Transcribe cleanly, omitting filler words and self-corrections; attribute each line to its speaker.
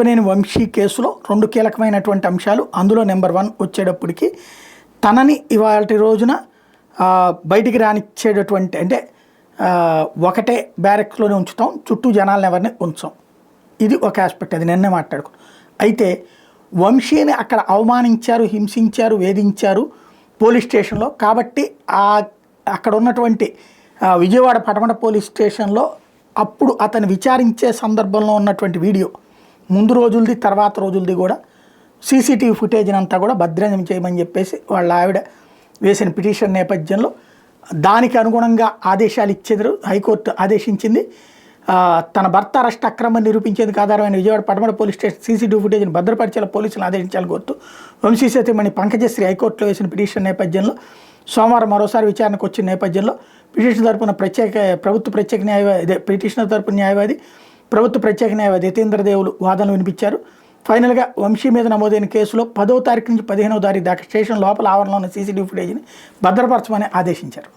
Speaker 1: నేను వంశీ కేసులో 2 కీలకమైనటువంటి అంశాలు. అందులో నెంబర్ 1 వచ్చేటప్పటికి తనని ఇవాళ రోజున బయటికి రానిచ్చేటటువంటి అంటే ఒకటే బ్యారెక్స్లోనే ఉంచుతాం, చుట్టూ జనాలను ఎవరిని ఉంచాం. ఇది ఒక ఆస్పెక్ట్, అది నిన్నే మాట్లాడుకున్నాం. అయితే వంశీని అక్కడ అవమానించారు, హింసించారు, వేధించారు పోలీస్ స్టేషన్లో. కాబట్టి అక్కడ ఉన్నటువంటి విజయవాడ పటమట పోలీస్ స్టేషన్లో అప్పుడు అతను విచారించే సందర్భంలో ఉన్నటువంటి వీడియో, ముందు రోజులది తర్వాత రోజులది కూడా సీసీటీవీ ఫుటేజ్ని అంతా కూడా భద్రం చేయమని చెప్పేసి వాళ్ళ ఆవిడ వేసిన పిటిషన్ నేపథ్యంలో దానికి అనుగుణంగా ఆదేశాలు ఇచ్చేందుకు హైకోర్టు ఆదేశించింది. తన భర్త అరెస్ట్ అక్రమం నిరూపించేందుకు ఆధారమైన Vijayawada Patamata police station CCTV ఫుటేజ్ని భద్రపరిచేలా పోలీసులు ఆదేశించాలని కోరుతూ వంశీ సతీమణి పంకజశ్రీ హైకోర్టులో వేసిన పిటిషన్ నేపథ్యంలో సోమవారం మరోసారి విచారణకు వచ్చిన నేపథ్యంలో పిటిషన్ తరపున పిటిషనర్ తరపున న్యాయవాది ప్రభుత్వ ప్రత్యేక న్యాయవాది యతీంద్ర దేవులు వాదనలు వినిపించారు. ఫైనల్గా వంశీ మీద నమోదైన కేసులో 10వ తారీఖు నుంచి 15వ తారీఖు దాకా స్టేషన్ లోపల ఆవరణలో ఉన్న సీసీటీవీ ఫుటేజ్ని భద్రపరచమని ఆదేశించారు.